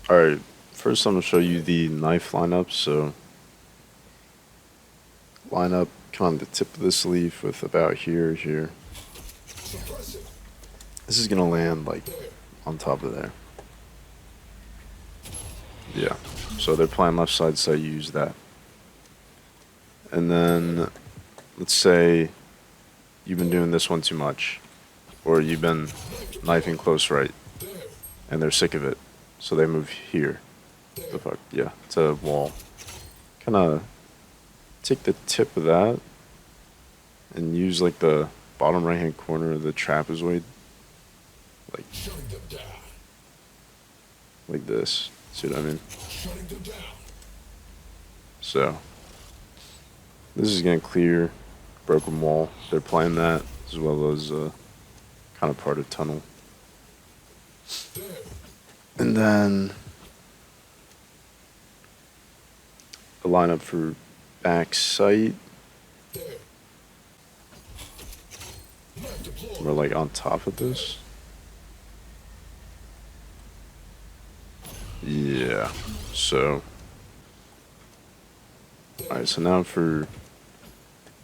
Alright, first I'm going to show you the knife lineup. So, line up kind of the tip of this leaf with about here. This is going to land like on top of there. Yeah, so they're playing left side, so you use that. And then, let's say you've been doing this one too much, or you've been knifing close right, and they're sick of it, so they move here. The fuck, yeah, it's a wall. Kind of take the tip of that and use like the bottom right hand corner of the trapezoid, like this. See what I mean? So this is gonna clear broken wall. They're playing that as well as kind of part of tunnel. And then the lineup for back sight. We're like on top of this. Yeah. So. Alright, so now for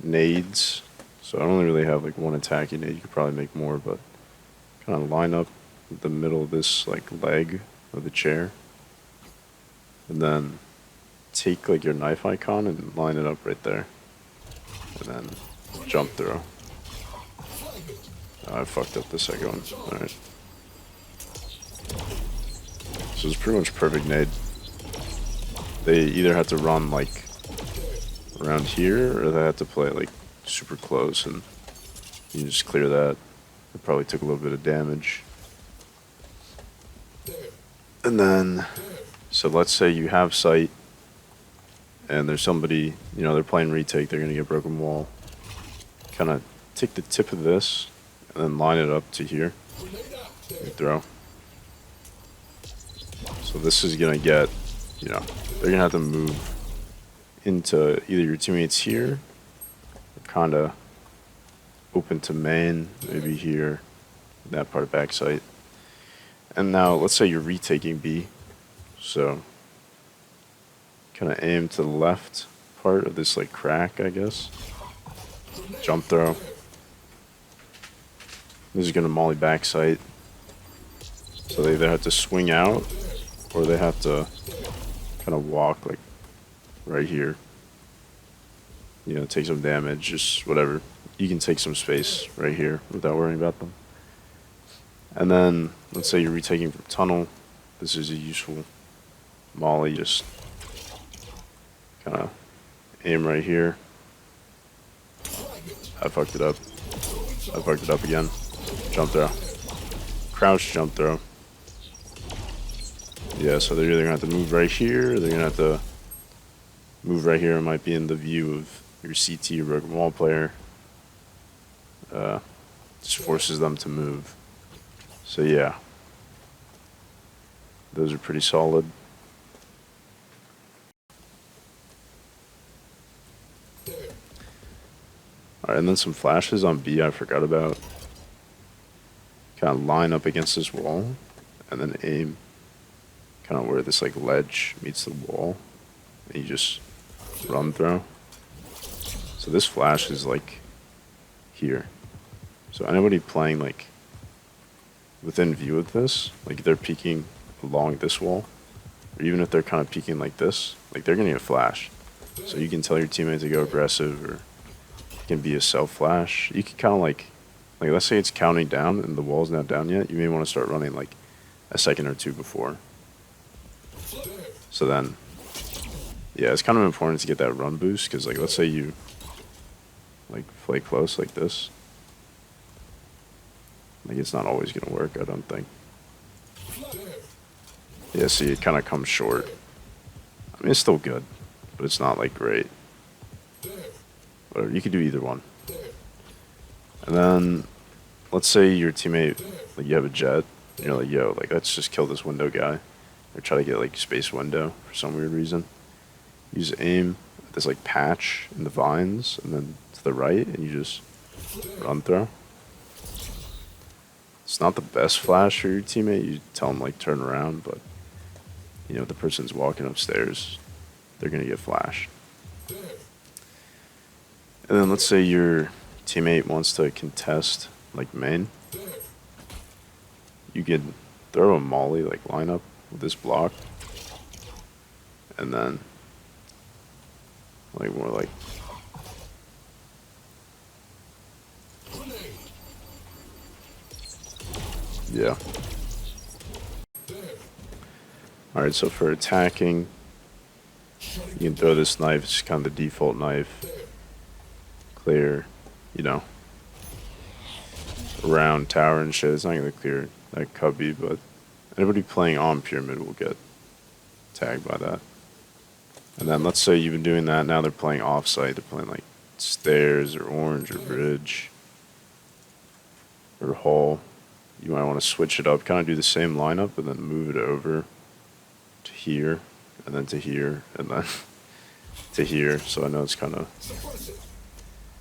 nades. So I only really have like one attacking nade. You could probably make more, but kind of line up the middle of this like leg of the chair. And then take like your knife icon and line it up right there. And then jump through. Oh, I fucked up the second one. Alright. So it's pretty much perfect nade. They either have to run like around here or they have to play like super close, and you can just clear that. It probably took a little bit of damage. And then, so let's say you have sight and there's somebody, you know, they're playing retake, they're going to get broken wall. Kind of take the tip of this and then line it up to here and throw. So this is going to get, you know, they're going to have to move into either your teammates here or kind of open to main, maybe here, that part of backside. And now let's say you're retaking B. So kind of aim to the left part of this like crack, I guess. Jump throw. This is going to molly backside. So they either have to swing out or they have to kind of walk like right here. You know, take some damage, just whatever. You can take some space right here without worrying about them. And then, let's say you're retaking from tunnel. This is a useful molly, just kind of aim right here. I fucked it up. I fucked it up again. Jump throw. Crouch jump throw. Yeah, so they're either going to have to move right here, or they're going to have to move right here. It might be in the view of your CT or broken wall player. Just forces them to move. So yeah, those are pretty solid. Alright, and then some flashes on B I forgot about. Kind of line up against this wall and then aim kind of where this like ledge meets the wall, and you just run through. So this flash is like here. So anybody playing like within view of this, like they're peeking along this wall, or even if they're kind of peeking like this, like they're gonna get flashed. So you can tell your teammate to go aggressive, or it can be a self flash. You can kind of like let's say it's counting down and the wall's not down yet, you may want to start running like a second or two before. So then, yeah, it's kind of important to get that run boost, because like let's say you like play close like this, like it's not always gonna work, I don't think. Yeah, see, it kind of comes short. I mean, it's still good, but it's not like great. Whatever, you could do either one. And then, let's say your teammate, like you have a jet, and you're like, yo, like let's just kill this window guy, or try to get like space window for some weird reason. Use aim at this like patch in the vines, and then to the right, and you just run through. It's not the best flash for your teammate. You tell them like turn around, but you know, the person's walking upstairs, they're gonna get flashed. And then let's say your teammate wants to contest like main. You could throw a molly like lineup with this block, and then like more like yeah. All right, so for attacking, you can throw this knife. It's kind of the default knife. Clear, you know, around tower and shit. It's not gonna clear that cubby, but anybody playing on pyramid will get tagged by that. And then let's say you've been doing that. Now they're playing offsite. They're playing like stairs or orange or bridge or hall. You might want to switch it up, kind of do the same lineup, and then move it over to here, and then to here, and then to here. So I know it's kind of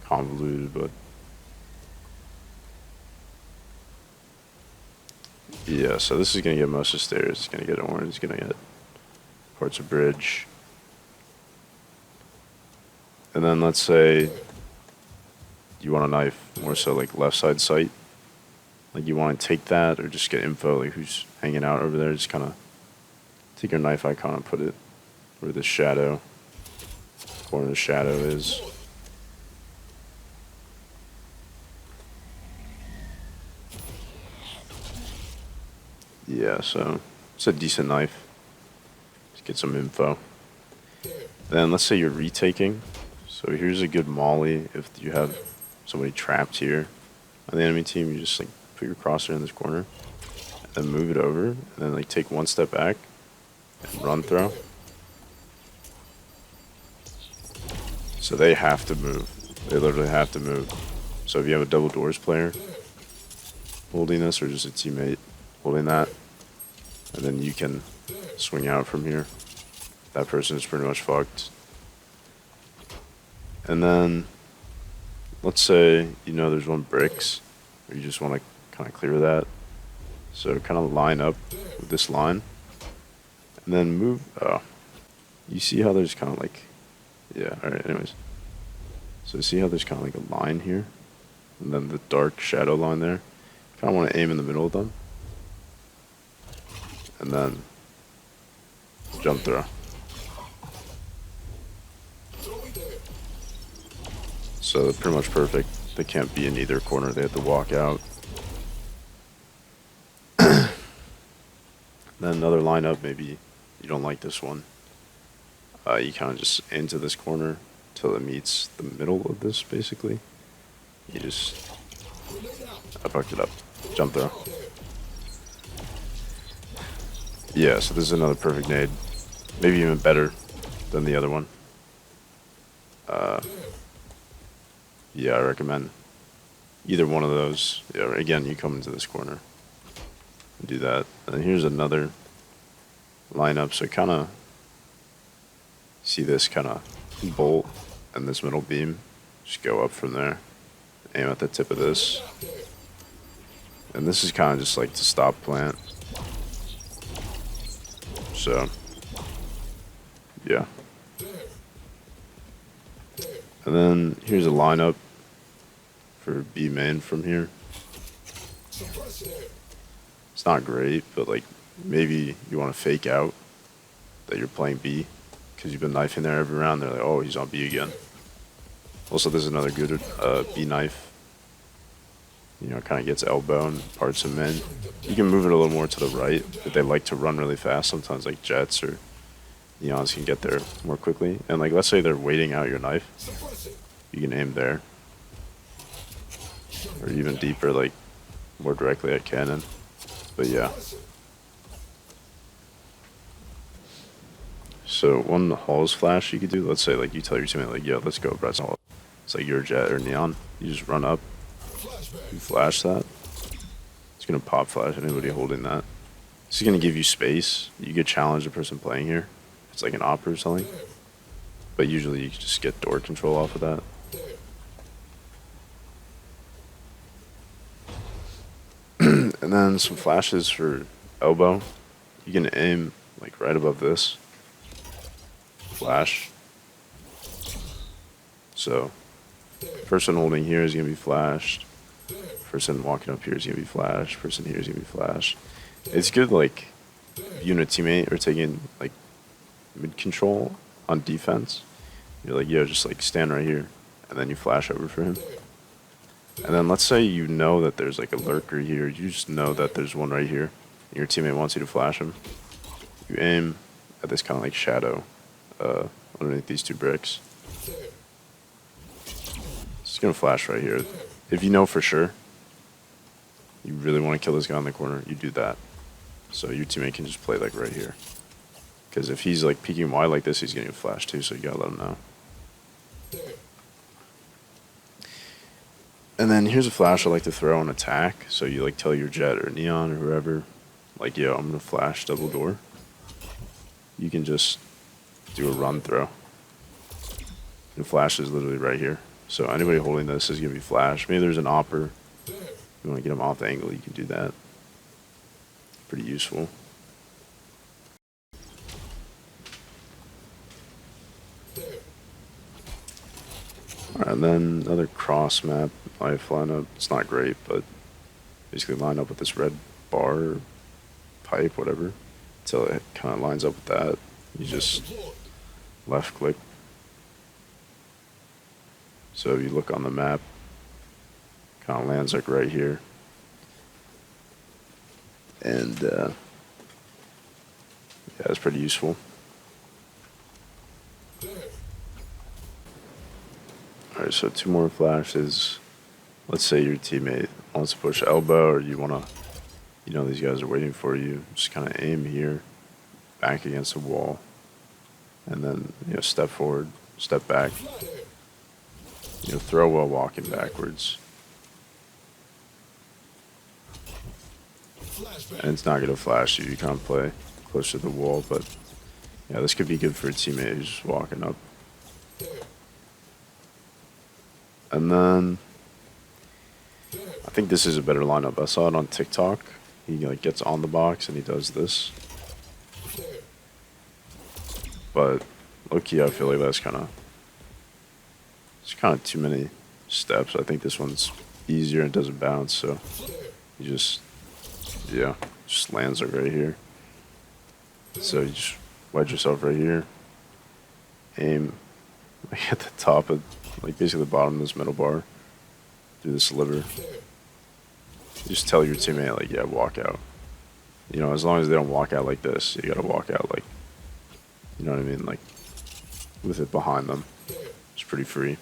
convoluted, but yeah. So this is gonna get most of stairs. It's gonna get orange. It's gonna get parts of bridge. And then let's say you want a knife more so like left side sight. Like you want to take that or just get info like who's hanging out over there. Just kind of take your knife icon and put it where the shadow, corner of the shadow is. Yeah, so it's a decent knife. Just get some info. Then let's say you're retaking. So here's a good molly if you have somebody trapped here on the enemy team. You just like put your crosshair in this corner, and then move it over, and then like take one step back and run throw. So they have to move. They literally have to move. So if you have a double doors player holding this, or just a teammate holding that, and then you can swing out from here. That person is pretty much fucked. And then let's say you know there's one bricks, or you just want to kind of clear that. So kind of line up with this line, and then move. Oh, you see how there's kind of like, yeah. All right. Anyways, so see how there's kind of like a line here, and then the dark shadow line there. Kind of want to aim in the middle of them, and then jump throw. So they're pretty much perfect. They can't be in either corner. They have to walk out. Then another lineup, maybe you don't like this one. You kind of just into this corner till it meets the middle of this, basically. You just... I fucked it up. Jump throw. Yeah, so this is another perfect nade. Maybe even better than the other one. Yeah, I recommend either one of those. Yeah, again, you come into this corner and do that. And here's another lineup. So kind of see this kind of bolt and this middle beam. Just go up from there. Aim at the tip of this. And this is kind of just like to stop plant. So, yeah. And then here's a lineup for B main from here. It's not great, but like maybe you want to fake out that you're playing B because you've been knifing there every round. They're like, oh, he's on B again. Also, there's another good B knife. You know, it kind of gets elbow and parts of main. You can move it a little more to the right, but they like to run really fast. Sometimes like Jets or Neons can get there more quickly. And like, let's say they're waiting out your knife. You can aim there. Or even deeper, like more directly at cannon. But yeah. So one Hall's flash you could do, let's say like you tell your teammate like, yo, let's go press Hall. It's like your Jet or Neon. You just run up. You flash that. It's gonna pop flash anybody holding that. This is gonna give you space. You could challenge the person playing here. It's like an op or something. But usually you can just get door control off of that. And then some flashes for elbow. You can aim like right above this. Flash. So, person holding here is going to be flashed. Person walking up here is going to be flashed. Person here is going to be flashed. It's good, like, you and a teammate are taking, like, mid control on defense. You're like, yo, just, like, stand right here. And then you flash over for him. And then let's say you know that there's, like, a lurker here. You just know that there's one right here. And your teammate wants you to flash him. You aim at this kind of, like, shadow underneath these 2 bricks. It's going to flash right here. If you know for sure you really want to kill this guy in the corner, you do that. So your teammate can just play like right here. Because if he's like peeking wide like this, he's getting a flash too, so you gotta let him know. And then here's a flash I like to throw on attack. So you like tell your Jet or Neon or whoever, like, yo, I'm gonna flash double door. You can just do a run throw. The flash is literally right here. So anybody holding this is gonna be flashed. Maybe there's an opper. You want to get him off the angle, you can do that. Pretty useful. Alright, and then another cross map life lineup. It's not great, but basically line up with this red bar, or pipe, whatever, until it kind of lines up with that. You just left click. So if you look on the map, kind of lands like right here. And yeah, it's pretty useful. Alright, so 2 more flashes. Let's say your teammate wants to push elbow, or you want to, you know, these guys are waiting for you. Just kind of aim here, back against the wall, and then, you know, step forward, step back. You know, throw while walking backwards. And it's not going to flash you. You can't play close to the wall, but yeah, this could be good for a teammate who's just walking up. And then I think this is a better lineup. I saw it on TikTok. He like gets on the box and he does this. But low-key, I feel like that's it's kind of too many steps. I think this one's easier and doesn't bounce, so you just, yeah, just lands it right here. So you just wedge yourself right here, aim like at the top of, like basically the bottom of this middle bar, through the sliver. You just tell your teammate, like, yeah, walk out. You know, as long as they don't walk out like this, you gotta walk out like, you know what I mean, like with it behind them. It's pretty free.